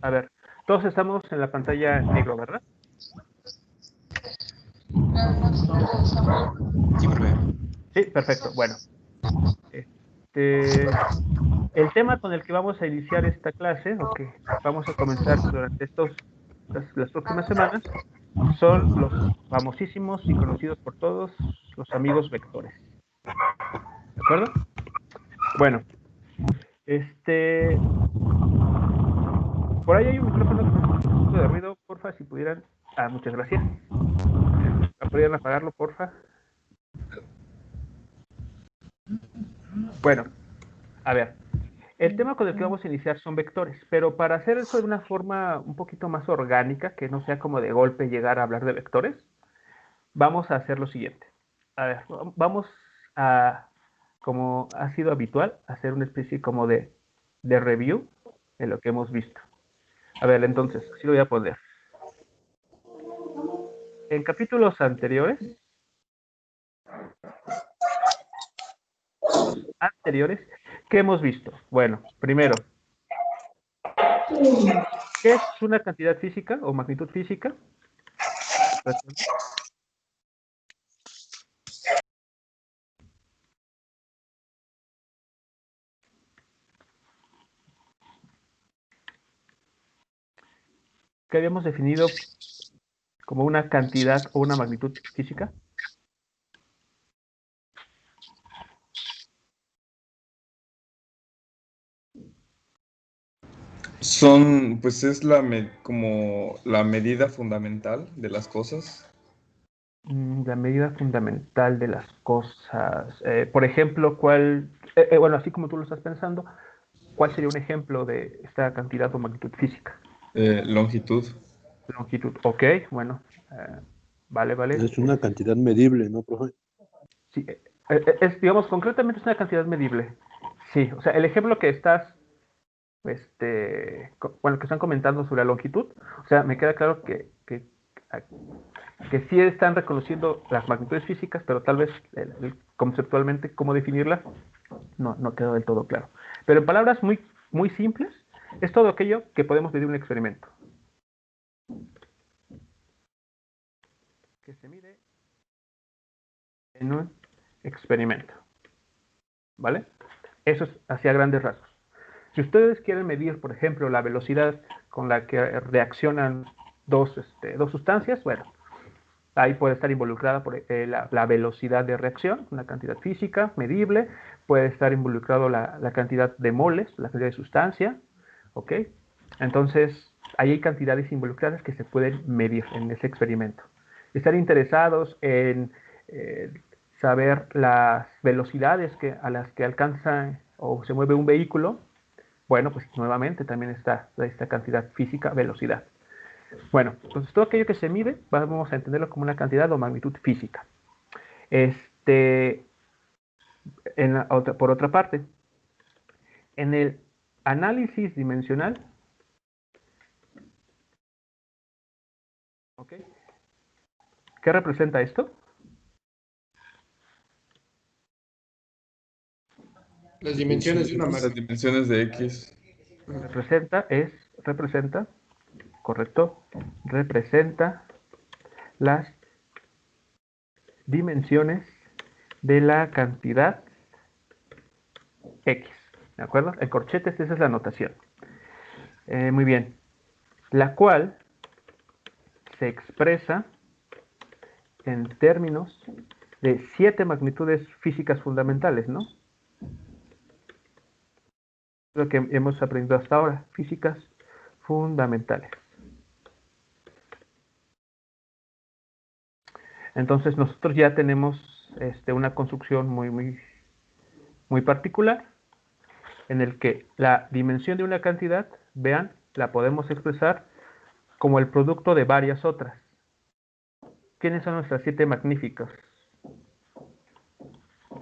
A ver, todos estamos en la pantalla negro, ¿verdad? Sí, profe. Sí, perfecto. Bueno, el tema con el que vamos a iniciar esta clase, o que vamos a comenzar durante las próximas semanas, son los famosísimos y conocidos por todos los amigos vectores. ¿De acuerdo? Bueno, por ahí hay un micrófono con un poquito de ruido, porfa, si pudieran. Muchas gracias. ¿Podrían apagarlo, porfa? Bueno, a ver. El tema con el que vamos a iniciar son vectores, pero para hacer eso de una forma un poquito más orgánica, que no sea como de golpe llegar a hablar de vectores, vamos a hacer lo siguiente. A ver, vamos a, como ha sido habitual, hacer una especie como de review de lo que hemos visto. A ver, entonces, sí lo voy a poner. En capítulos anteriores, ¿qué hemos visto? Bueno, primero, ¿qué es una cantidad física o magnitud física? ¿Qué habíamos definido como una cantidad o una magnitud física? Pues es como la medida fundamental de las cosas. La medida fundamental de las cosas. Por ejemplo, bueno, así como tú lo estás pensando, ¿cuál sería un ejemplo de esta cantidad o magnitud física? Longitud. Longitud. Ok, bueno. Vale. Es una cantidad medible, ¿no, profe? Sí, digamos, concretamente es una cantidad medible. Sí, o sea, el ejemplo que que están comentando sobre la longitud, o sea, me queda claro que sí están reconociendo las magnitudes físicas, pero tal vez conceptualmente cómo definirlas no quedó del todo claro. Pero en palabras muy simples, es todo aquello que podemos medir en un experimento. Que se mide en un experimento. ¿Vale? Eso es hacia grandes rasgos. Si ustedes quieren medir, por ejemplo, la velocidad con la que reaccionan dos sustancias, bueno, ahí puede estar involucrada la velocidad de reacción, una cantidad física medible, puede estar involucrado la cantidad de moles, la cantidad de sustancia, ¿ok? Entonces, ahí hay cantidades involucradas que se pueden medir en ese experimento. Están interesados en saber las velocidades a las que alcanza o se mueve un vehículo. Bueno, pues nuevamente también está esta cantidad física, velocidad. Bueno, entonces todo aquello que se mide vamos a entenderlo como una cantidad o magnitud física. Por otra parte, en el análisis dimensional, ¿ok? ¿Qué representa esto? Las dimensiones de una Las máquina. dimensiones de X. Representa, correcto, representa las dimensiones de la cantidad X, ¿de acuerdo? El corchete, esa es la notación. Muy bien. La cual se expresa en términos de 7 magnitudes físicas fundamentales, ¿no? Lo que hemos aprendido hasta ahora, físicas fundamentales. Entonces nosotros ya tenemos una construcción muy particular en el que la dimensión de una cantidad, vean, la podemos expresar como el producto de varias otras. ¿Quiénes son nuestras 7 magníficas?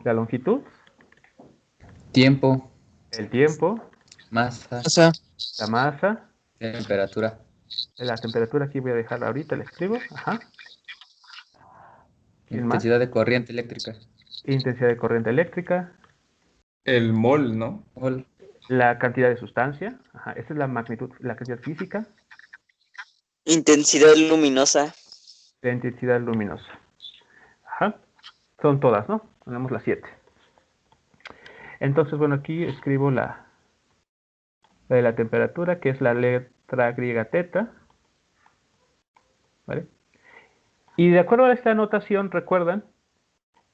La longitud, Tiempo, el tiempo, masa, la masa, temperatura, la temperatura, aquí voy a dejarla ahorita, la escribo, ajá. ¿Quién más? intensidad de corriente eléctrica, Intensidad de corriente eléctrica, El mol, ¿no? mol, La cantidad de sustancia, ajá, esa es la magnitud, la cantidad física. Intensidad luminosa. La intensidad luminosa. Ajá. Son todas, ¿no? Tenemos las 7. Entonces, bueno, aquí escribo la de la temperatura, que es la letra griega teta. ¿Vale? Y de acuerdo a esta notación, recuerdan,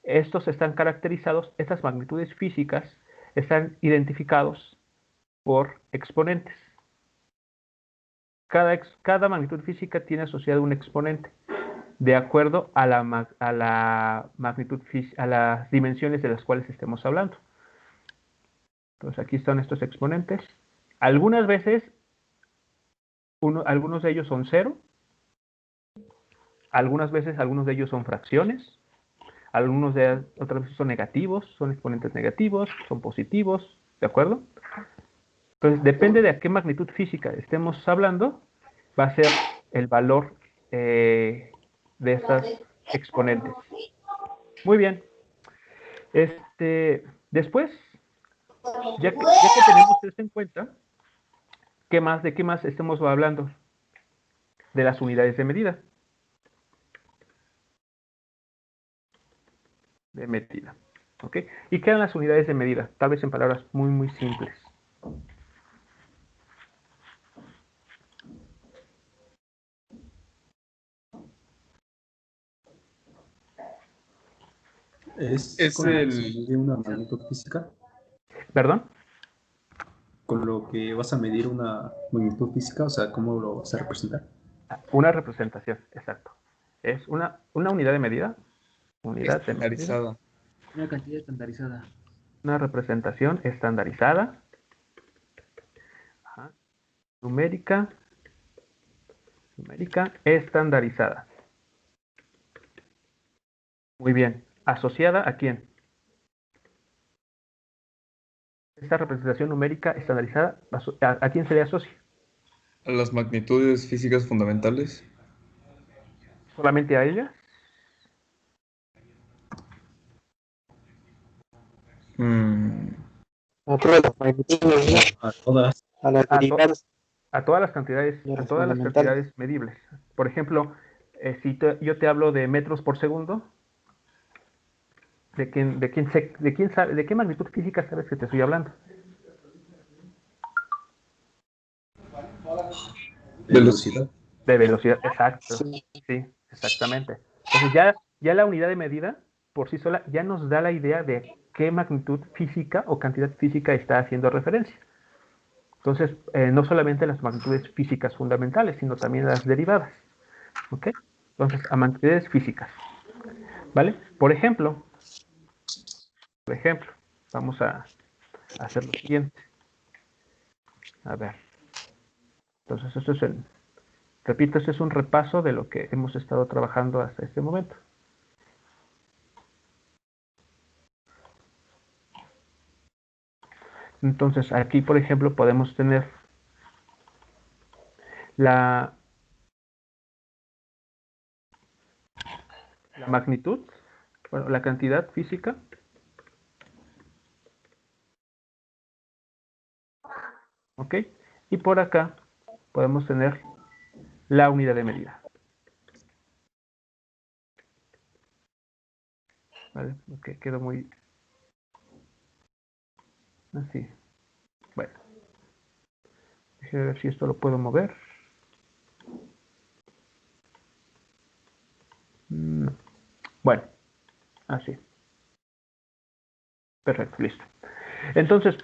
estos están caracterizados, estas magnitudes físicas están identificados por exponentes. Cada magnitud física tiene asociado un exponente de acuerdo a la magnitud, a las dimensiones de las cuales estemos hablando. Entonces aquí están estos exponentes. Algunas veces, algunos de ellos son 0. Algunas veces, algunos de ellos son fracciones. Otras veces son negativos, son exponentes negativos, son positivos, ¿de acuerdo? Entonces, depende de a qué magnitud física estemos hablando, va a ser el valor de estas exponentes. Muy bien. Después, ya que tenemos esto en cuenta, ¿de qué más estamos hablando? De las unidades de medida. ¿Ok? ¿Y qué eran las unidades de medida? Tal vez en palabras muy, muy simples. Es con lo que se mide una magnitud física. ¿Perdón? Con lo que vas a medir una magnitud física, o sea, ¿cómo lo vas a representar? Una representación, exacto. Es una unidad de medida. Unidad de medida. Estandarizada. Una cantidad estandarizada. Una representación estandarizada. Ajá. Numérica estandarizada. Muy bien. ¿Asociada a quién? Esta representación numérica estandarizada, ¿a quién se le asocia? A las magnitudes físicas fundamentales. ¿Solamente a ella? A todas las magnitudes, A todas. a las derivadas. A todas las cantidades, Y a a las todas las fundamentales. cantidades medibles. Por ejemplo, si yo te hablo de metros por segundo, ¿de qué magnitud física sabes que te estoy hablando? Velocidad. De velocidad, exacto. Sí. Sí, exactamente. Entonces ya la unidad de medida por sí sola ya nos da la idea de qué magnitud física o cantidad física está haciendo referencia. Entonces, no solamente las magnitudes físicas fundamentales, sino también las derivadas. ¿Ok? Entonces, a magnitudes físicas. ¿Vale? Por ejemplo, vamos a hacer lo siguiente. A ver. Entonces, repito, este es un repaso de lo que hemos estado trabajando hasta este momento. Entonces, aquí, por ejemplo, podemos tener la magnitud, bueno, la cantidad física. ¿Ok? Y por acá podemos tener la unidad de medida. ¿Vale? Ok, quedó muy así. Bueno, déjame ver si esto lo puedo mover. No. Bueno, así. Perfecto, listo. Entonces,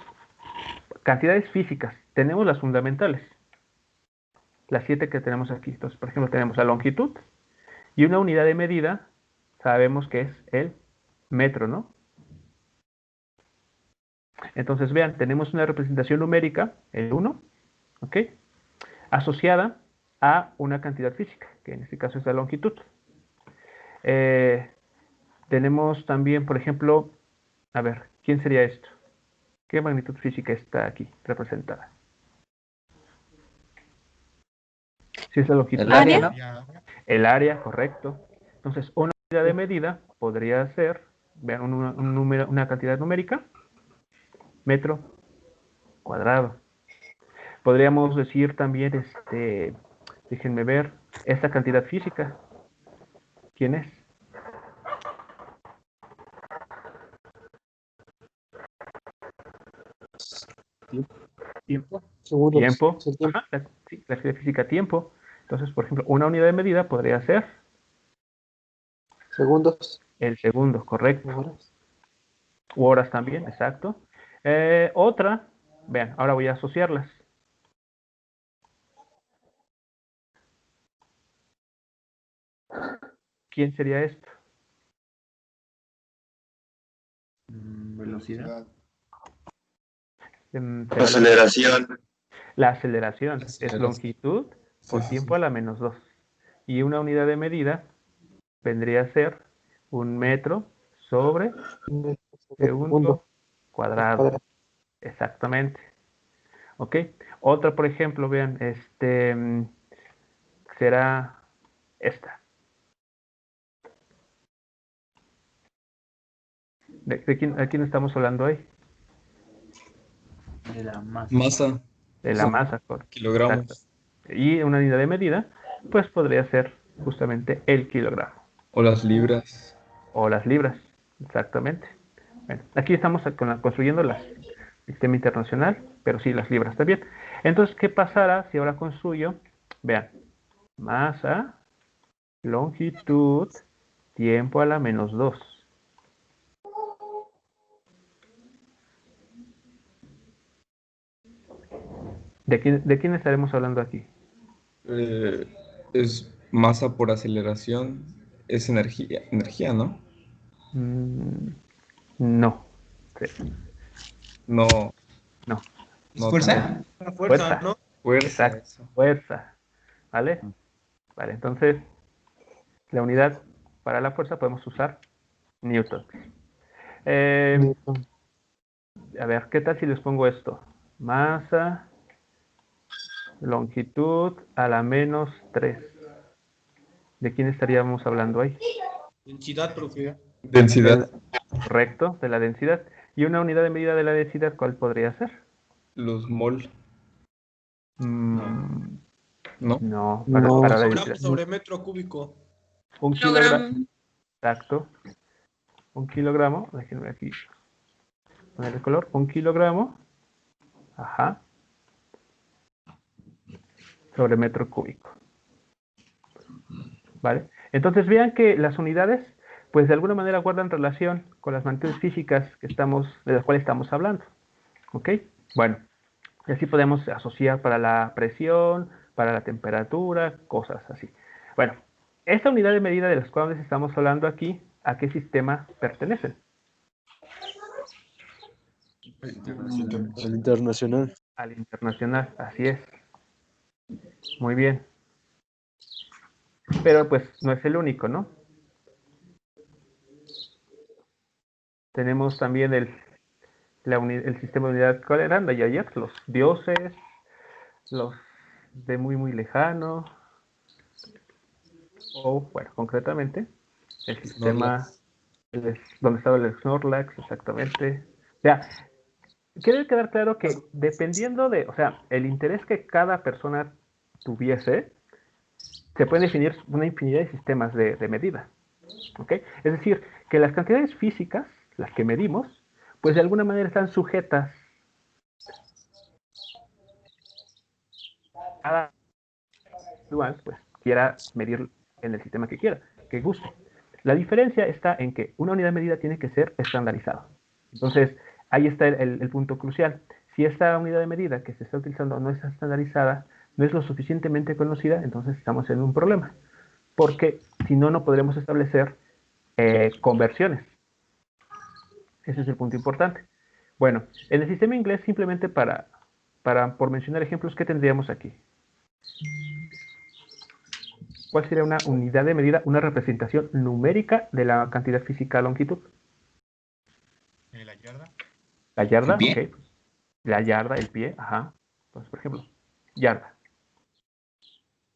cantidades físicas. Tenemos las fundamentales. Las 7 que tenemos aquí. Entonces, por ejemplo, tenemos la longitud. Y una unidad de medida, sabemos que es el metro, ¿no? Entonces, vean, tenemos una representación numérica, el 1, ¿ok? Asociada a una cantidad física, que en este caso es la longitud. Tenemos también, por ejemplo, a ver, ¿quién sería esto? ¿Qué magnitud física está aquí representada? Si es la longitud. El área, ¿no? El área, correcto. Entonces, una unidad de medida podría ser, vean, una cantidad numérica, metro, cuadrado. Podríamos decir también, déjenme ver, esta cantidad física. ¿Quién es? Tiempo. Segundos. Tiempo. Es el tiempo. Ajá, sí, la actividad física tiempo. Entonces, por ejemplo, una unidad de medida podría ser Segundos. el segundo, correcto. Horas. U horas también, exacto. Otra, vean, ahora voy a asociarlas. ¿Quién sería esto? Velocidad. Será Aceleración. la aceleración. Es Aceleración. longitud por Sí, sí, tiempo sí. a la menos 2. Y una unidad de medida vendría a ser un metro sobre segundo cuadrado. Exactamente. ¿Ok? Otra, por ejemplo, vean, será esta. ¿A quién estamos hablando ahí? De la masa. Masa, De la masa. kilogramos. Exacto. Y una unidad de medida, pues podría ser justamente el kilogramo. O las libras. O las libras. Exactamente. Bueno, aquí estamos construyendo el sistema internacional, pero sí las libras también. Entonces, ¿qué pasará si ahora construyo? Vean, masa, longitud, tiempo a la menos 2. ¿De quién estaremos hablando aquí? Eh, es masa por aceleración. Es energía, ¿no? No. Sí, No, no. no. ¿Fuerza? La fuerza, Fuerza. ¿no? Fuerza, Exacto. eso. Fuerza. ¿Vale? Vale, entonces la unidad para la fuerza podemos usar Newton. Newton. A ver, ¿qué tal si les pongo esto? Masa, longitud a la menos 3. ¿De quién estaríamos hablando ahí? Densidad, profe. Densidad. Correcto, de la densidad. ¿Y una unidad de medida de la densidad cuál podría ser? Los mol, Mm, ¿no? no, No. para la Kilogramo densidad. sobre metro cúbico. Un kilogramo. Exacto. Un kilogramo. Déjenme aquí poner el color. Un kilogramo. Ajá. Sobre metro cúbico. ¿Vale? Entonces vean que las unidades, pues de alguna manera guardan relación con las magnitudes físicas de las cuales estamos hablando. ¿Ok? Bueno, y así podemos asociar para la presión, para la temperatura, cosas así. Bueno, esta unidad de medida de las cuales estamos hablando aquí, ¿a qué sistema pertenecen? Al internacional. Al internacional, así es. Muy bien. Pero pues no es el único, ¿no? Tenemos también el sistema de unidad, ¿cuál eran? De ayer, los dioses, los de muy muy lejano, o bueno, concretamente, el sistema donde estaba el Snorlax, exactamente. O sea, quiere quedar claro que dependiendo de, o sea, el interés que cada persona tuviese, se pueden definir una infinidad de sistemas de medida. ¿Ok? Es decir, que las cantidades físicas, las que medimos, pues de alguna manera están sujetas a cada individual, pues quiera medir en el sistema que quiera, que guste. La diferencia está en que una unidad de medida tiene que ser estandarizada. Entonces, ahí está el punto crucial. Si esta unidad de medida que se está utilizando no es estandarizada, no es lo suficientemente conocida, entonces estamos en un problema. Porque si no, no podremos establecer conversiones. Ese es el punto importante. Bueno, en el sistema inglés, simplemente por mencionar ejemplos, ¿qué tendríamos aquí? ¿Cuál sería una unidad de medida, una representación numérica de la cantidad física longitud? ¿La yarda? La yarda, ¿El pie? ok. La yarda, el pie, ajá. Entonces, por ejemplo, yarda,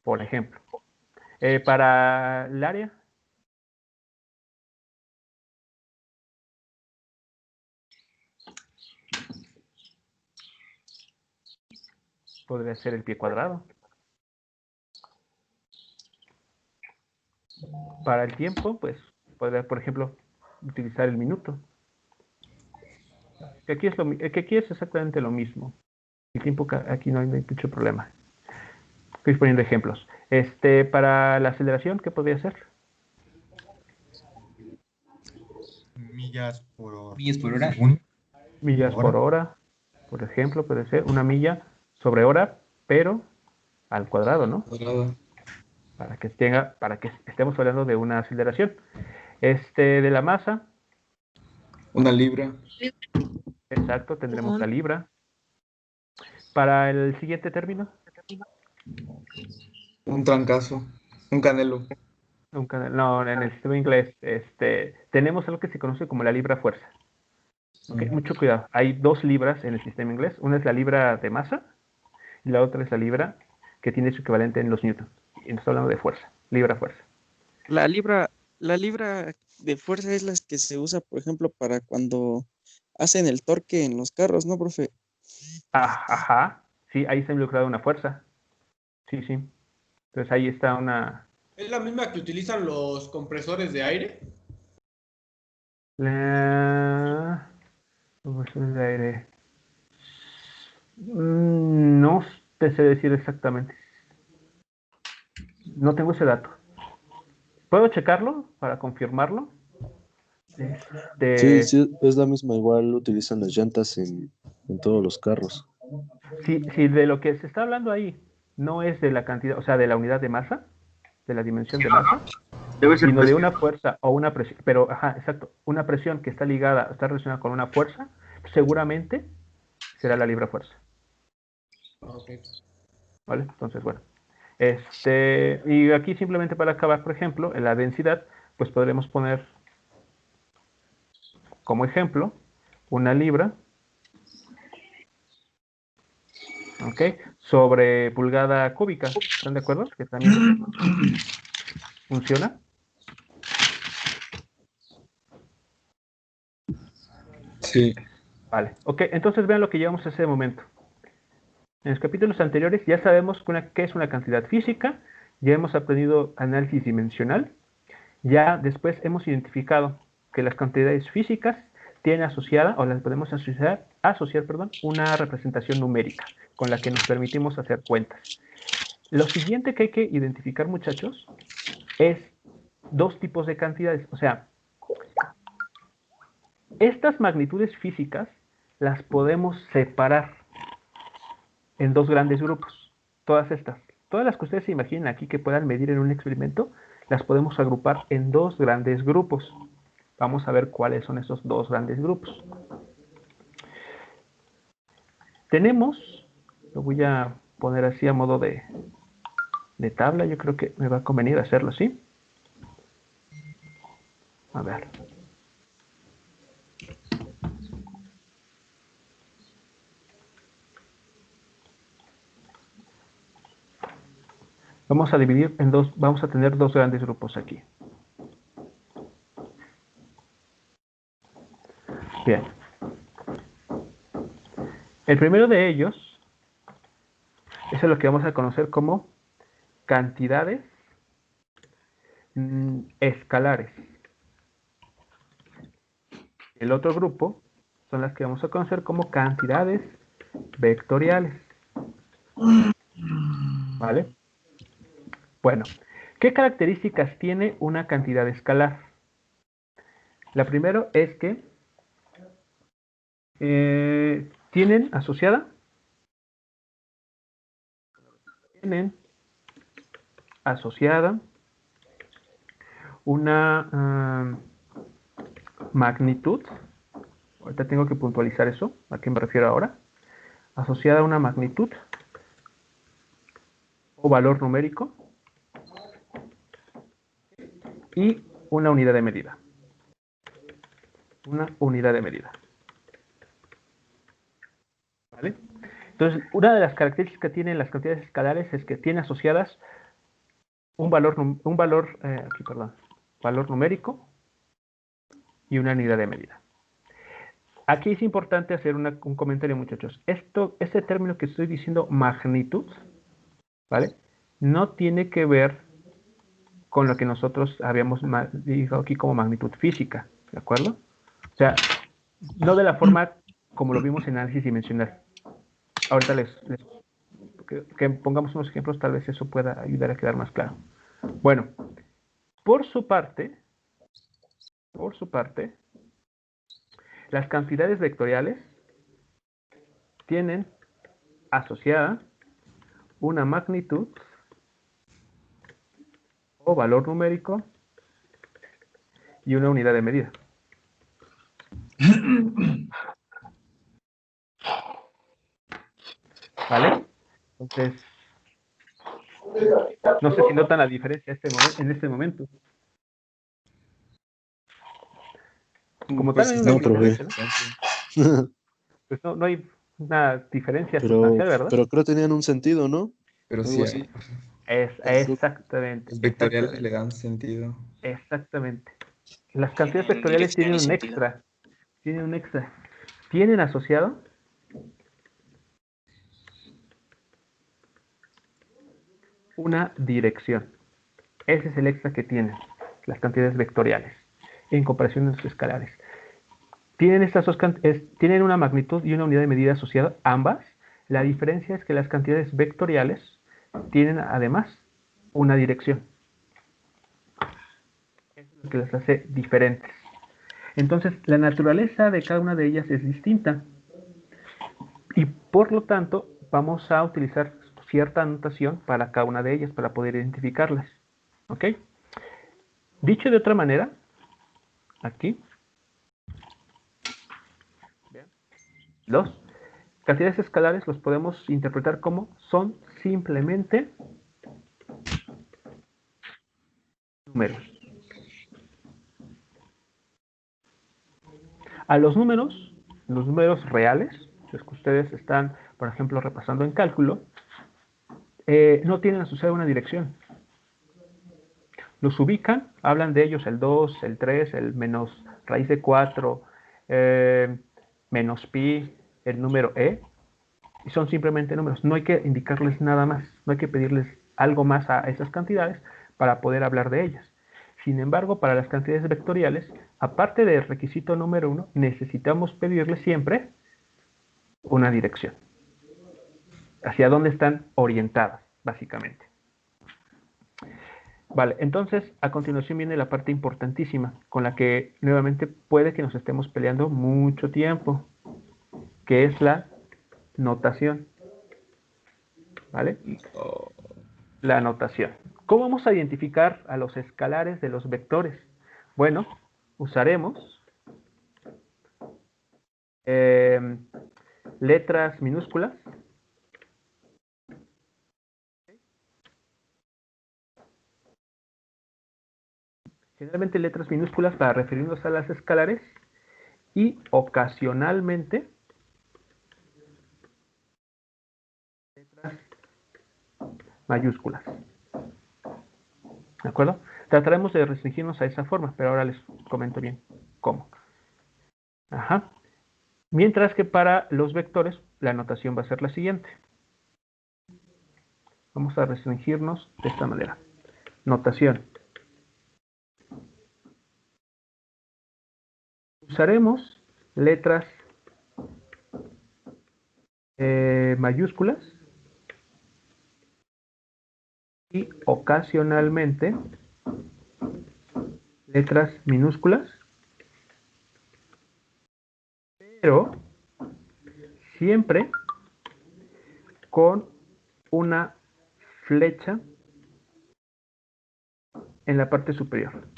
por ejemplo. Para el área, podría ser el pie cuadrado. Para el tiempo, pues podría, por ejemplo, utilizar el minuto. Que aquí es exactamente lo mismo. El tiempo aquí no hay mucho problema. Estoy poniendo ejemplos. Para la aceleración, ¿qué podría ser? Millas por hora. Millas por hora. Millas por hora, por ejemplo, puede ser una milla sobre hora, pero al cuadrado, ¿no? Cuadrada. Para que estemos hablando de una aceleración. De la masa, Una libra. exacto, tendremos la libra. Para el siguiente término, Un trancazo. Un canelo. no, en el sistema inglés, tenemos algo que se conoce como la libra fuerza. ¿Okay? Mucho cuidado. Hay dos libras en el sistema inglés. Una es la libra de masa y la otra es la libra que tiene su equivalente en los newtons. Y nos está hablando de fuerza, libra fuerza. La libra de fuerza es la que se usa, por ejemplo, para cuando hacen el torque en los carros, ¿no, profe? Ajá, sí, ahí está involucrada una fuerza. Sí, sí. Entonces ahí está una... ¿Es la misma que utilizan los compresores de aire? La... Compresores de aire. No te sé decir exactamente. No tengo ese dato. ¿Puedo checarlo para confirmarlo? Sí, sí, es la misma, igual utilizan las llantas en todos los carros. Si de lo que se está hablando ahí no es de la cantidad, o sea, de la unidad de masa, de la dimensión de masa, sino de una fuerza o una presión, pero, ajá, exacto, una presión que está relacionada con una fuerza, seguramente será la libra fuerza. Okay. ¿Vale? Entonces, bueno. Y aquí simplemente para acabar, por ejemplo, en la densidad, pues podremos poner como ejemplo una libra, ¿ok? Sobre pulgada cúbica. ¿Están de acuerdo? Que también funciona. Sí. Vale, ok, entonces vean lo que llevamos a ese momento. En los capítulos anteriores ya sabemos qué es una cantidad física, ya hemos aprendido análisis dimensional, ya después hemos identificado que las cantidades físicas tienen asociada, o las podemos asociar, una representación numérica con la que nos permitimos hacer cuentas. Lo siguiente que hay que identificar, muchachos, es dos tipos de cantidades. O sea, estas magnitudes físicas las podemos separar en dos grandes grupos. Todas las que ustedes se imaginen aquí que puedan medir en un experimento, las podemos agrupar en dos grandes grupos. Vamos a ver cuáles son esos dos grandes grupos. Tenemos, lo voy a poner así a modo de tabla, yo creo que me va a convenir hacerlo así. A ver. Vamos a dividir en dos, vamos a tener dos grandes grupos aquí. Bien. El primero de ellos es lo que vamos a conocer como cantidades escalares. El otro grupo son las que vamos a conocer como cantidades vectoriales. ¿Vale? Bueno, ¿qué características tiene una cantidad escalar? La primera es que tienen asociada una magnitud. Ahorita tengo que puntualizar eso, ¿a qué me refiero ahora? Asociada a una magnitud o valor numérico y una unidad de medida. Una unidad de medida. ¿Vale? Entonces, una de las características que tienen las cantidades escalares es que tienen asociadas valor numérico y una unidad de medida. Aquí es importante hacer un comentario, muchachos. Este término que estoy diciendo, magnitud, ¿vale? No tiene que ver con lo que nosotros habíamos dicho aquí como magnitud física, ¿de acuerdo? O sea, no de la forma como lo vimos en análisis dimensional. Ahorita que pongamos unos ejemplos, tal vez eso pueda ayudar a quedar más claro. Bueno, por su parte, las cantidades vectoriales tienen asociada una magnitud o valor numérico y una unidad de medida. ¿Vale? Entonces, no sé si notan la diferencia en este momento. Como Pues tal, hay es una no, profe. diferencia, ¿no? Pues no hay una diferencia sustancial, ¿verdad? Pero creo que tenían un sentido, ¿no? Pero Algo sí, así. Exactamente. los vectoriales le dan sentido. Exactamente. Las cantidades ¿En qué vectoriales tienen tiene un sentido? extra. Tienen asociado una dirección. Ese es el extra que tienen las cantidades vectoriales en comparación a los escalares. Tienen una magnitud y una unidad de medida asociada, ambas. La diferencia es que las cantidades vectoriales tienen además una dirección. Eso es lo que las hace diferentes. Entonces, la naturaleza de cada una de ellas es distinta. Y por lo tanto, vamos a utilizar cierta anotación para cada una de ellas para poder identificarlas. ¿Ok? Dicho de otra manera, aquí, los cantidades escalares los podemos interpretar como son simplemente números. A los números reales, los que ustedes están, por ejemplo, repasando en cálculo, no tienen asociada una dirección. Los ubican, hablan de ellos el 2, el 3, el menos raíz de 4, menos pi, el número e, y son simplemente números. No hay que indicarles nada más, no hay que pedirles algo más a esas cantidades para poder hablar de ellas. Sin embargo, para las cantidades vectoriales, aparte del requisito número 1, necesitamos pedirles siempre una dirección. Hacia dónde están orientadas, básicamente. Vale, entonces a continuación viene la parte importantísima, con la que nuevamente puede que nos estemos peleando mucho tiempo, que es la notación. ¿Vale? La notación. ¿Cómo vamos a identificar a los escalares de los vectores? Bueno, usaremos letras minúsculas. Generalmente letras minúsculas para referirnos a las escalares y ocasionalmente letras mayúsculas. ¿De acuerdo? Trataremos de restringirnos a esa forma, pero ahora les comento bien cómo. Ajá. Mientras que para los vectores la notación va a ser la siguiente. Vamos a restringirnos de esta manera. Notación. Usaremos letras mayúsculas y ocasionalmente letras minúsculas, pero siempre con una flecha en la parte superior.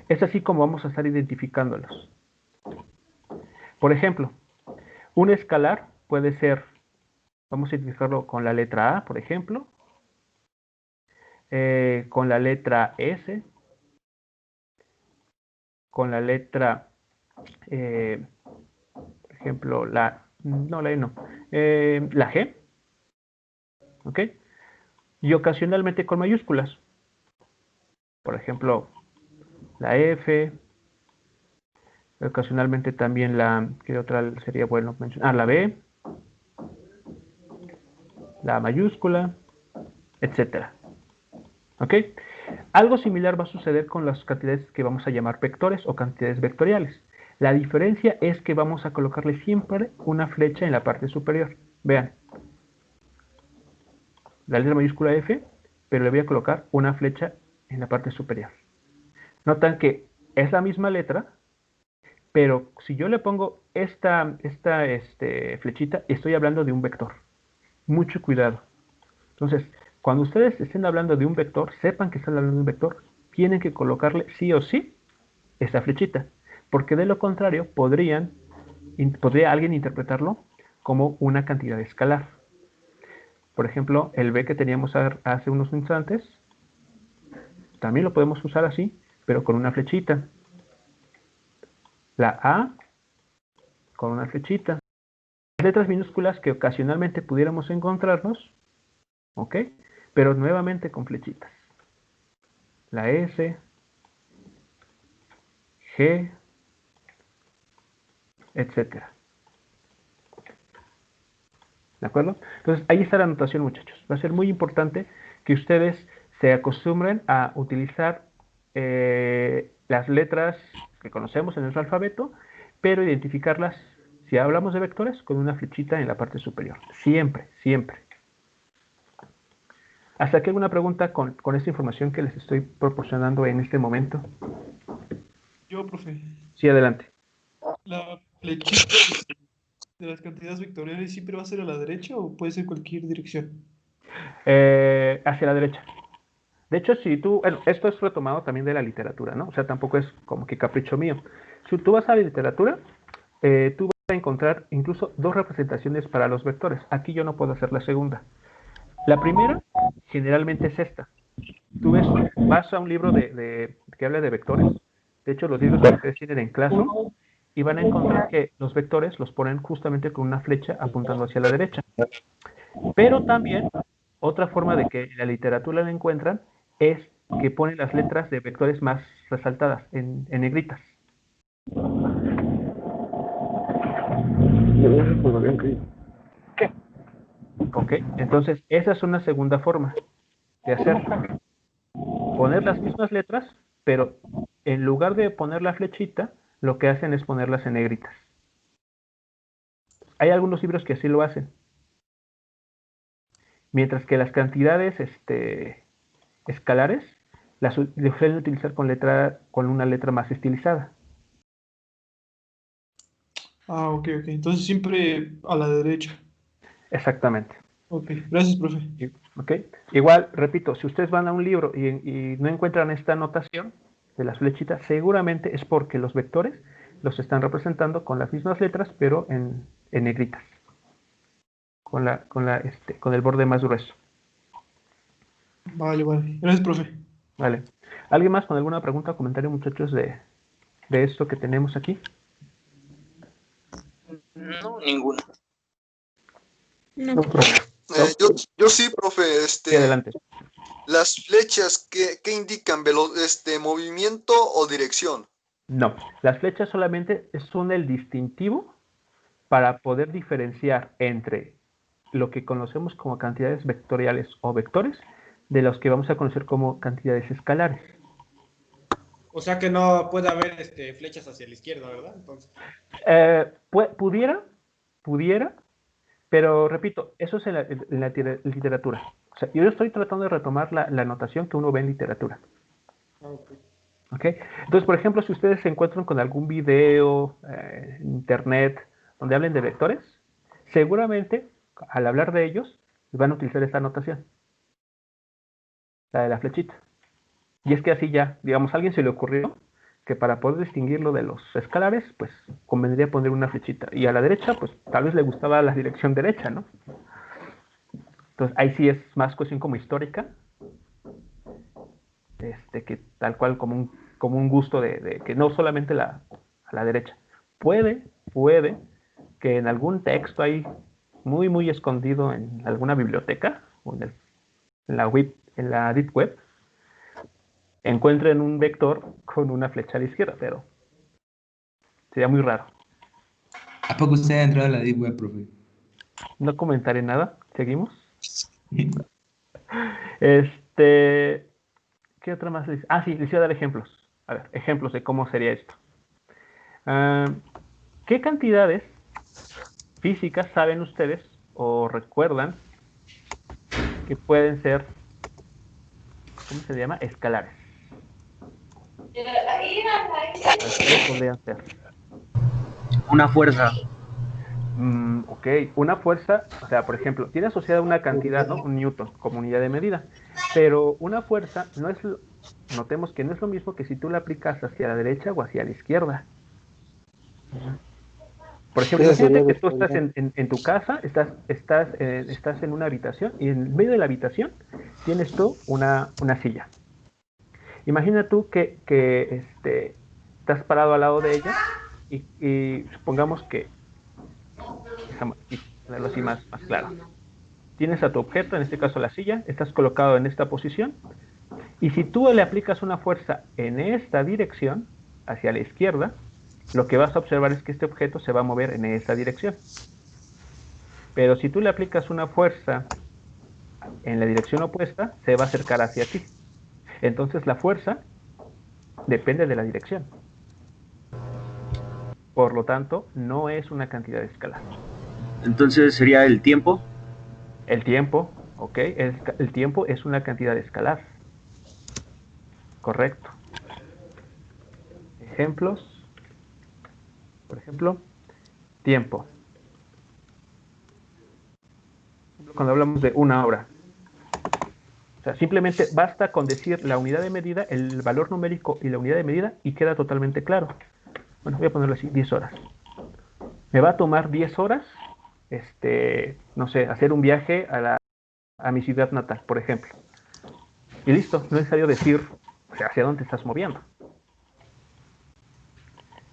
Es así como vamos a estar identificándolos. Por ejemplo, un escalar puede ser, vamos a identificarlo con la letra A, por ejemplo, con la letra S, con la letra, por ejemplo, la E no, la G, ¿ok? Y ocasionalmente con mayúsculas. Por ejemplo, la F, ocasionalmente también ¿qué otra sería bueno mencionar? La B, la mayúscula, etcétera. ¿Ok? Algo similar va a suceder con las cantidades que vamos a llamar vectores o cantidades vectoriales. La diferencia es que vamos a colocarle siempre una flecha en la parte superior. Vean, la letra mayúscula F, pero le voy a colocar una flecha en la parte superior. Notan que es la misma letra, pero si yo le pongo esta flechita, estoy hablando de un vector. Mucho cuidado. Entonces, cuando ustedes estén hablando de un vector, sepan que están hablando de un vector, tienen que colocarle sí o sí esta flechita, porque de lo contrario podría alguien interpretarlo como una cantidad escalar. Por ejemplo, el B que teníamos hace unos instantes, también lo podemos usar así, pero con una flechita. La A con una flechita. Las letras minúsculas que ocasionalmente pudiéramos encontrarnos, ¿ok? Pero nuevamente con flechitas. La S, G, etcétera. ¿De acuerdo? Entonces, ahí está la anotación, muchachos. Va a ser muy importante que ustedes se acostumbren a utilizar las letras que conocemos en nuestro alfabeto, pero identificarlas, si hablamos de vectores, con una flechita en la parte superior. Siempre, siempre. ¿Hasta aquí alguna pregunta con esta información que les estoy proporcionando en este momento? Yo, profe, Sí, adelante. ¿la flechita de las cantidades vectoriales siempre va a ser a la derecha o puede ser cualquier dirección? Hacia la derecha. De hecho, si tú, bueno, esto es retomado también de la literatura, ¿no? O sea, tampoco es como que capricho mío. Si tú vas a la literatura, tú vas a encontrar incluso dos representaciones para los vectores. Aquí yo no puedo hacer la segunda. La primera, generalmente es esta. Tú vas a un libro que habla de vectores. De hecho, los libros que ustedes tienen en clase, y van a encontrar que los vectores los ponen justamente con una flecha apuntando hacia la derecha. Pero también, otra forma de que la literatura la encuentran es que ponen las letras de vectores más resaltadas, en negritas. ¿Qué? Ok, entonces esa es una segunda forma de hacerlo. Poner las mismas letras, pero en lugar de poner la flechita, lo que hacen es ponerlas en negritas. Hay algunos libros que así lo hacen. Mientras que las cantidades escalares las suelen utilizar con una letra más estilizada. Ah, ok. Entonces siempre a la derecha. Exactamente. Ok, gracias, profe. Okay. Igual, repito, si ustedes van a un libro y no encuentran esta anotación de las flechitas, seguramente es porque los vectores los están representando con las mismas letras, pero en negritas, con el borde más grueso. Vale. Gracias, profe. Vale. ¿Alguien más con alguna pregunta o comentario, muchachos, de esto que tenemos aquí? No, ninguna. No. Yo sí, profe. Sí, adelante. Las flechas, ¿qué indican? ¿Movimiento o dirección? No, las flechas solamente son el distintivo para poder diferenciar entre lo que conocemos como cantidades vectoriales o vectores de los que vamos a conocer como cantidades escalares. O sea que no puede haber flechas hacia la izquierda, ¿verdad? Entonces. Pudiera, pero repito, eso es en la literatura. O sea, yo estoy tratando de retomar la notación que uno ve en literatura. ¿Ok? Entonces, por ejemplo, si ustedes se encuentran con algún video en internet donde hablen de vectores, seguramente al hablar de ellos van a utilizar esta notación, la de la flechita. Y es que así ya, digamos, a alguien se le ocurrió que para poder distinguirlo de los escalares, pues convendría poner una flechita. Y a la derecha, pues tal vez le gustaba la dirección derecha, ¿no? Entonces ahí sí es más cuestión como histórica, que tal cual como un gusto de que no solamente a la derecha. Puede que en algún texto ahí muy escondido en alguna biblioteca o en la Deep Web, encuentren un vector con una flecha a la izquierda, pero sería muy raro. ¿A poco usted ha entrado a la Deep Web, profe? No comentaré nada. ¿Seguimos? ¿Qué otra más? Sí, les iba a dar ejemplos. A ver, ejemplos de cómo sería esto. ¿Qué cantidades físicas saben ustedes o recuerdan que pueden ser, ¿cómo se llama? Escalares. ¿Qué podrían ser? Una fuerza. Ok, una fuerza, o sea, por ejemplo, tiene asociada una cantidad, ¿no? Un newton como unidad de medida, pero una fuerza no es, notemos que no es lo mismo que si tú la aplicas hacia la derecha o hacia la izquierda. Por ejemplo, imagínate que tú estás en tu casa, estás en una habitación y en medio de la habitación tienes tú una silla. Imagina tú que estás parado al lado de ella y supongamos que, déjame ponerlo así más claro. Tienes a tu objeto, en este caso la silla, estás colocado en esta posición y si tú le aplicas una fuerza en esta dirección, hacia la izquierda, lo que vas a observar es que este objeto se va a mover en esa dirección. Pero si tú le aplicas una fuerza en la dirección opuesta, se va a acercar hacia ti. Entonces la fuerza depende de la dirección. Por lo tanto, no es una cantidad escalar. Entonces sería el tiempo. El tiempo, ok, el tiempo es una cantidad escalar. Correcto. Ejemplos. Por ejemplo, tiempo. Cuando hablamos de una hora. O sea, simplemente basta con decir la unidad de medida, el valor numérico y la unidad de medida y queda totalmente claro. Bueno, voy a ponerlo así, 10 horas. Me va a tomar 10 horas, no sé, hacer un viaje a mi ciudad natal, por ejemplo. Y listo, no es necesario decir, o sea, hacia dónde te estás moviendo.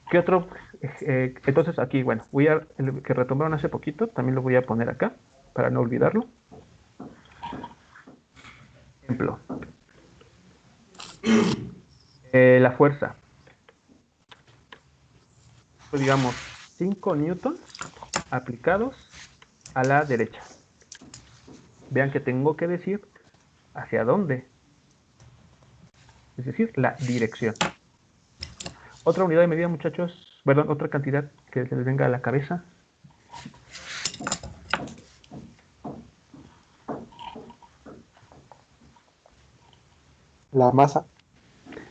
¿Qué otro? Entonces aquí, bueno, el que retomaron hace poquito, también lo voy a poner acá, para no olvidarlo. Ejemplo. La fuerza. Pues digamos, 5 newtons aplicados a la derecha. Vean que tengo que decir hacia dónde. Es decir, la dirección. Otra unidad de medida, muchachos. Perdón, otra cantidad que se les venga a la cabeza. La masa.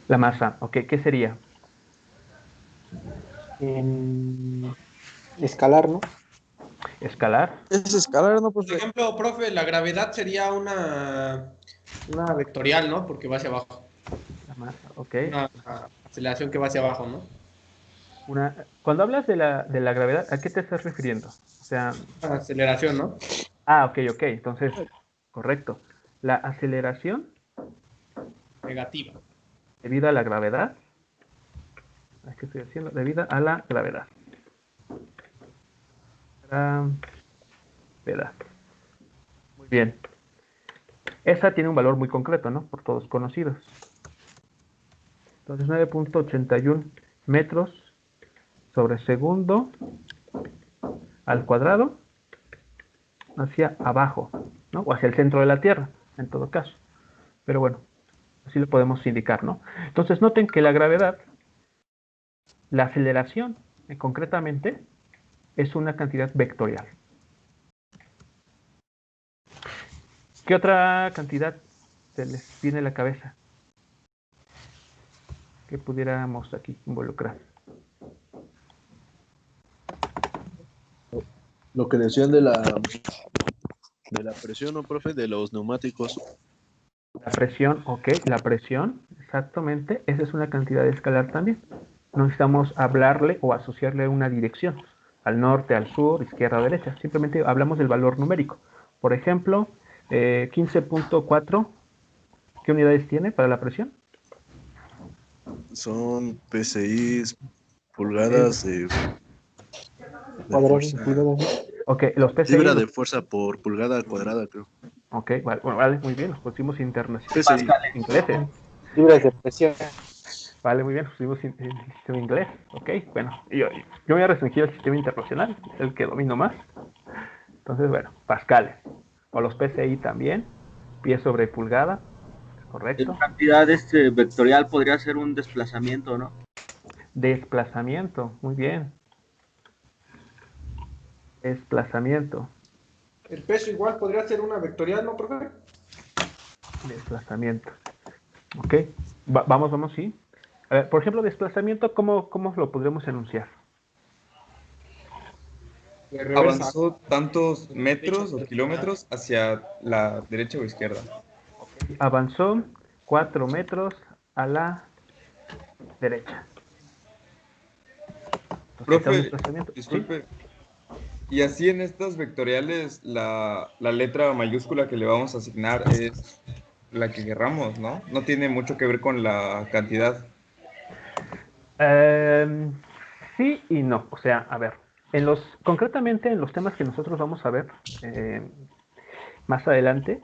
La masa, ok. ¿Qué sería? Escalar, ¿no? Escalar. Es escalar, ¿no? Por ejemplo, profe, la gravedad sería una vectorial, ¿no? Porque va hacia abajo. La masa, ok. Una aceleración que va hacia abajo, ¿no? Cuando hablas de la gravedad, ¿a qué te estás refiriendo? O sea, aceleración, ¿no? Ok. Entonces, correcto. La aceleración negativa. Debido a la gravedad. ¿Qué estoy haciendo? Debido a la gravedad. Gravedad. Muy bien. Esa tiene un valor muy concreto, ¿no? Por todos conocidos. Entonces, 9.81 metros sobre segundo al cuadrado hacia abajo, ¿no? O hacia el centro de la Tierra, en todo caso. Pero bueno, así lo podemos indicar, ¿no? Entonces, noten que la gravedad, la aceleración, concretamente, es una cantidad vectorial. ¿Qué otra cantidad se les viene a la cabeza que pudiéramos aquí involucrar? Lo que decían de la presión, ¿no, profe? De los neumáticos. La presión, ok, la presión, exactamente, esa es una cantidad escalar también. No necesitamos hablarle o asociarle una dirección, al norte, al sur, izquierda o derecha. Simplemente hablamos del valor numérico. Por ejemplo, 15.4, ¿qué unidades tiene para la presión? Son PSI, pulgadas de fuerza. Ok, los PSI. Libra de fuerza por pulgada cuadrada, creo. Ok, vale, muy bien, los pusimos internacionales. Pascales. Ingleses. Libres de presión. Vale, muy bien, estuvimos en el sistema inglés, ok, bueno, yo me voy a restringir al sistema internacional, es el que domino más. Entonces, bueno, pascales, o los PSI también, pie sobre pulgada, correcto. La cantidad vectorial podría ser un desplazamiento, ¿no? Desplazamiento, muy bien. Desplazamiento. El peso igual podría ser una vectorial, ¿no, profe? Desplazamiento. Ok, vamos, sí. A ver, por ejemplo, desplazamiento, ¿cómo lo podremos enunciar? Avanzó tantos metros o kilómetros hacia la derecha o izquierda. Avanzó 4 metros a la derecha. Profe, disculpe. Y así en estas vectoriales, la letra mayúscula que le vamos a asignar es la que querramos, ¿no? No tiene mucho que ver con la cantidad. Sí y no. O sea, a ver, concretamente en los temas que nosotros vamos a ver más adelante,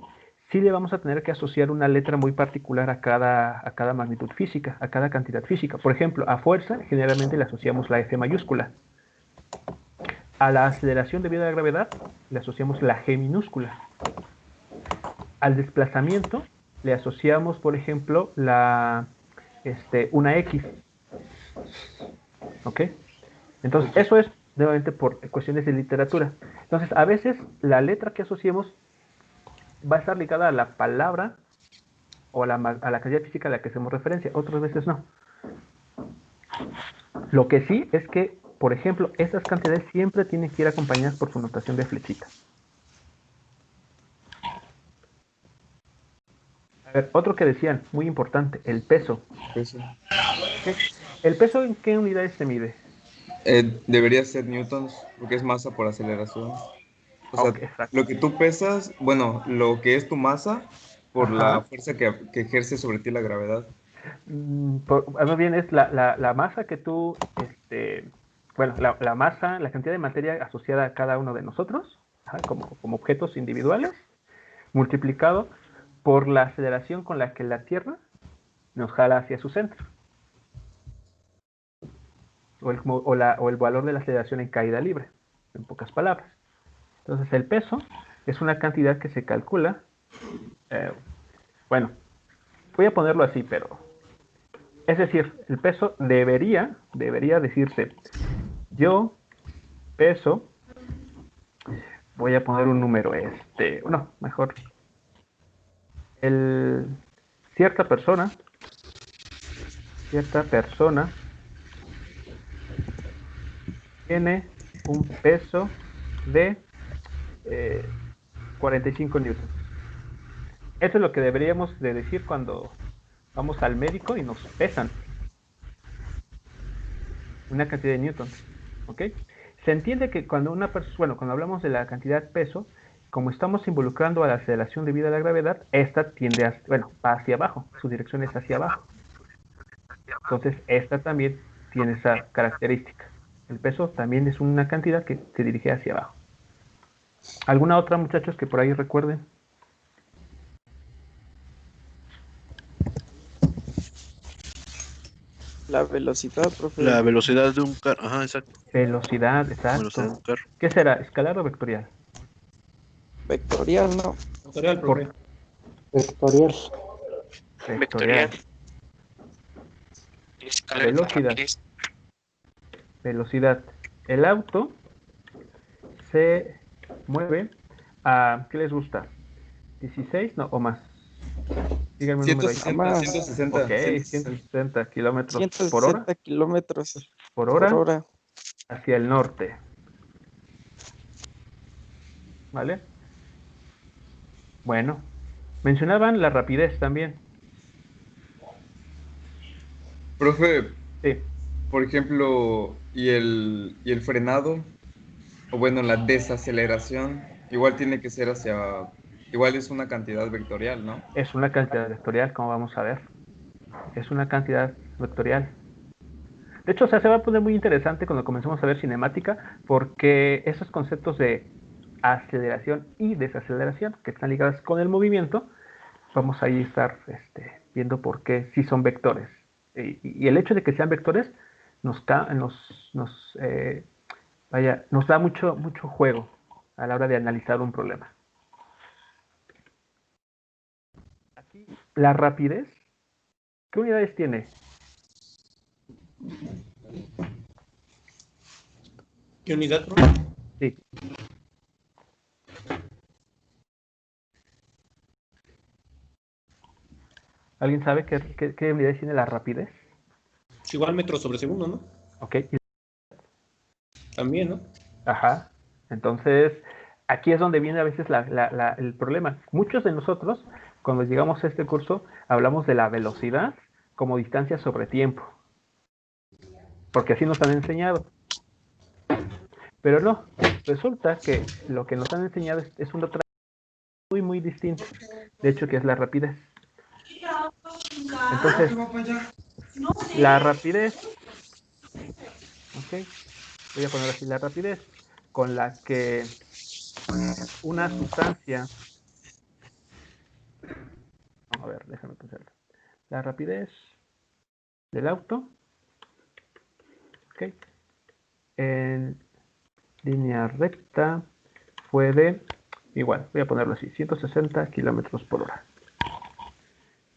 sí le vamos a tener que asociar una letra muy particular a cada magnitud física, a cada cantidad física. Por ejemplo, a fuerza generalmente le asociamos la F mayúscula. A la aceleración debido a la gravedad le asociamos la G minúscula. Al desplazamiento le asociamos, por ejemplo, una X. ¿Ok? Entonces, eso es nuevamente por cuestiones de literatura. Entonces, a veces la letra que asociemos va a estar ligada a la palabra o a la cantidad física a la que hacemos referencia. Otras veces no. Lo que sí es que, por ejemplo, esas cantidades siempre tienen que ir acompañadas por su notación de flechita. A ver, otro que decían, muy importante, el peso. ¿El peso en qué unidades se mide? Debería ser newtons, porque es masa por aceleración. O sea, Okay, lo que tú pesas, bueno, lo que es tu masa por la fuerza que ejerce sobre ti la gravedad. Más bien es la masa que tú, bueno, la masa, la cantidad de materia asociada a cada uno de nosotros, como objetos individuales, multiplicado por la aceleración con la que la Tierra nos jala hacia su centro. O el valor de la aceleración en caída libre, en pocas palabras. Entonces el peso es una cantidad que se calcula, bueno, voy a ponerlo así, pero es decir, el peso debería decirse, yo peso, voy a poner un número, no, mejor, cierta persona tiene un peso de 45 newtons. Eso es lo que deberíamos de decir cuando vamos al médico y nos pesan. Una cantidad de newtons, ¿ok? Se entiende que cuando cuando hablamos de la cantidad peso, como estamos involucrando a la aceleración debido a la gravedad, esta tiende va hacia abajo, su dirección es hacia abajo. Entonces, esta también tiene esa característica. El peso también es una cantidad que se dirige hacia abajo. ¿Alguna otra, muchachos, que por ahí recuerden? La velocidad, profe. La velocidad de un carro. Ajá, exacto. Velocidad, exacto. Velocidad de un carro. ¿Qué será? ¿Escalar o vectorial? Vectorial, no. Vectorial, profe. Vectorial. Velocidad. Velocidad. El auto se mueve a, ¿qué les gusta? ¿16? No, o más. Díganme un número ahí. 160. Ok, 160 kilómetros por hora. 160 kilómetros por hora hacia el norte. ¿Vale? Bueno, mencionaban la rapidez también. Profe, sí. Por ejemplo, y el frenado, o bueno, la desaceleración, igual tiene que ser igual es una cantidad vectorial, ¿no? Es una cantidad vectorial, como vamos a ver. Es una cantidad vectorial. De hecho, se va a poner muy interesante cuando comencemos a ver cinemática, porque esos conceptos de aceleración y desaceleración, que están ligados con el movimiento, vamos a estar viendo por qué sí son vectores. Y el hecho de que sean vectores nos da mucho juego a la hora de analizar un problema. Aquí, la rapidez, ¿qué unidades tiene? ¿Qué unidad, bro? Sí. ¿Alguien sabe qué unidades tiene la rapidez? Es igual metros sobre segundo, ¿no? Ok. También, ¿no? Ajá. Entonces, aquí es donde viene a veces el problema. Muchos de nosotros, cuando llegamos a este curso, hablamos de la velocidad como distancia sobre tiempo. Porque así nos han enseñado. Pero no, resulta que lo que nos han enseñado es una otra muy distinta. De hecho, que es la rapidez. Entonces, la rapidez, ok, voy a poner así la rapidez, con la que una sustancia, vamos a ver, déjame pensarlo. La rapidez del auto, ok, en línea recta fue de, igual, voy a ponerlo así, 160 kilómetros por hora.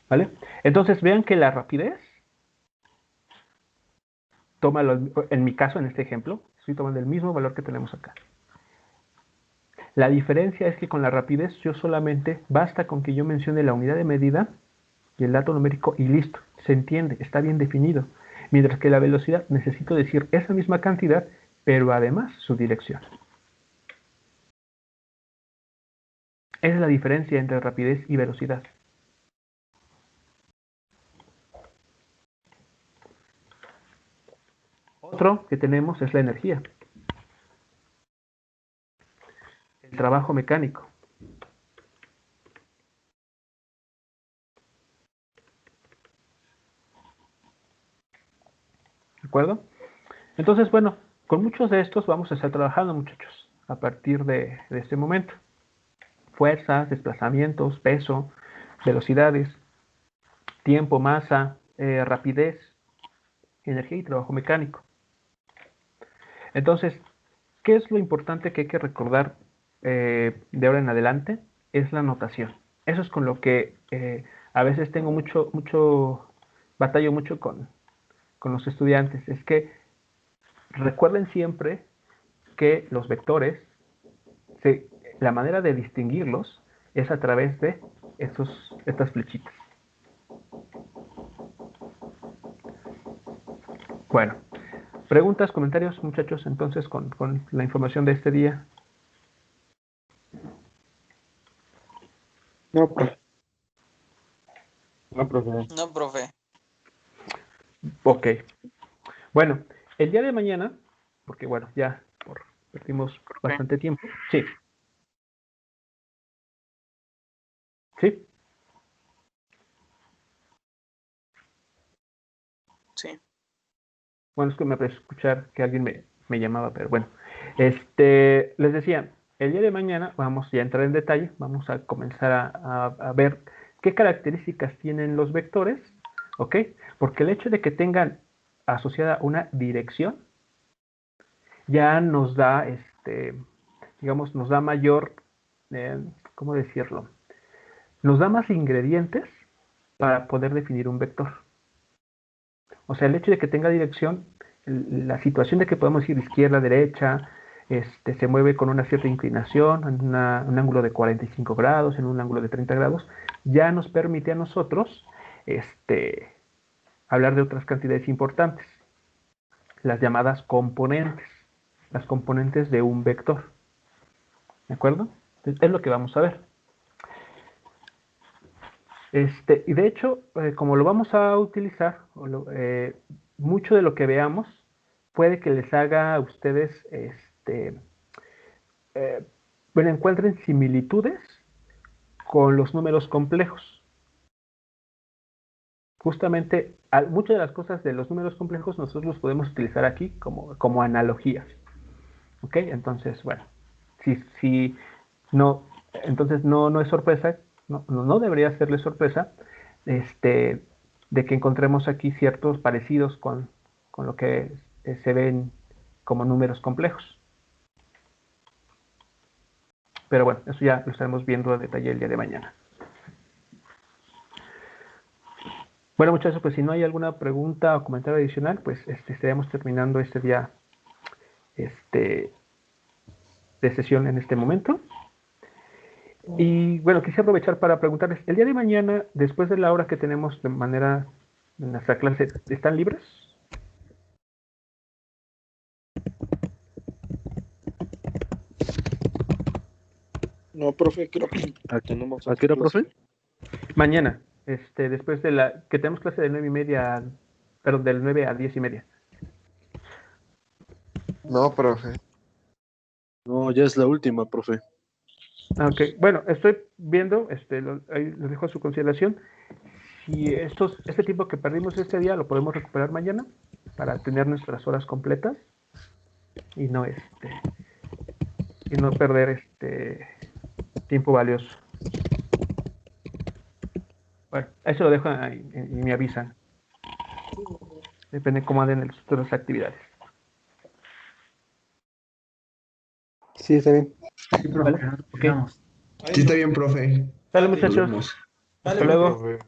¿Vale? Entonces vean que la rapidez toma, en mi caso, en este ejemplo, estoy tomando el mismo valor que tenemos acá. La diferencia es que con la rapidez yo solamente basta con que yo mencione la unidad de medida y el dato numérico y listo, se entiende, está bien definido. Mientras que la velocidad necesito decir esa misma cantidad, pero además su dirección. Esa es la diferencia entre rapidez y velocidad. Otro que tenemos es la energía. El trabajo mecánico. ¿De acuerdo? Entonces, bueno, con muchos de estos vamos a estar trabajando, muchachos, a partir de este momento. Fuerzas, desplazamientos, peso, velocidades, tiempo, masa, rapidez, energía y trabajo mecánico. Entonces, ¿qué es lo importante que hay que recordar de ahora en adelante? Es la notación. Eso es con lo que a veces tengo batallo mucho con los estudiantes. Es que recuerden siempre que los vectores, la manera de distinguirlos es a través de estas flechitas. Bueno, preguntas, comentarios, muchachos, entonces con la información de este día. No, profe. No, profe. No, profe. Ok. Bueno, el día de mañana, porque bueno, ya perdimos bastante tiempo. Sí. ¿Sí? Sí. Bueno, es que me parece escuchar que alguien me llamaba, pero bueno. Les decía, el día de mañana vamos ya a entrar en detalle, vamos a comenzar a ver qué características tienen los vectores, ¿ok? Porque el hecho de que tengan asociada una dirección ya nos da, digamos, nos da mayor, ¿cómo decirlo? Nos da más ingredientes para poder definir un vector. O sea, el hecho de que tenga dirección, la situación de que podemos ir izquierda, derecha, se mueve con una cierta inclinación, en un ángulo de 45 grados, en un ángulo de 30 grados, ya nos permite a nosotros hablar de otras cantidades importantes, las llamadas componentes, las componentes de un vector. ¿De acuerdo? Entonces, es lo que vamos a ver. Y de hecho, como lo vamos a utilizar, mucho de lo que veamos puede que les haga a ustedes, bueno, encuentren similitudes con los números complejos. Justamente, muchas de las cosas de los números complejos nosotros los podemos utilizar aquí como analogías. ¿Ok? Entonces, bueno, si no, entonces no es sorpresa, no debería serle sorpresa de que encontremos aquí ciertos parecidos con lo que se ven como números complejos. Pero bueno, eso ya lo estaremos viendo a detalle el día de mañana. Bueno, muchachos, pues si no hay alguna pregunta o comentario adicional, pues estaremos terminando este día de sesión en este momento. Y bueno, quisiera aprovechar para preguntarles, el día de mañana, después de la hora que tenemos de manera en nuestra clase, ¿están libres? No, profe, creo que ¿A qué hora, profe? Mañana, después de la que tenemos clase de 9:30, perdón, del 9 a 10:30. No, profe. No, ya es la última, profe. Ok, bueno, estoy viendo, ahí lo dejo a su consideración. Si este tiempo que perdimos este día lo podemos recuperar mañana para tener nuestras horas completas y no perder tiempo valioso. Bueno, eso lo dejo ahí y me avisan. Depende de cómo anden las otras actividades. Sí, está bien. Sí, profe, ¿Vale? nos Ok. despejamos. Sí, está bien, profe. Sale, Nos muchachos. vemos. Hasta Dale, luego. Profe.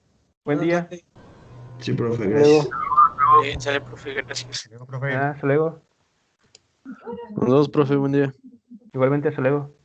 Buen día. Sí, profe, Hasta gracias. Bien, sale, profe, gracias. Hasta luego. Nos vemos, profe, buen día. Igualmente, hasta luego.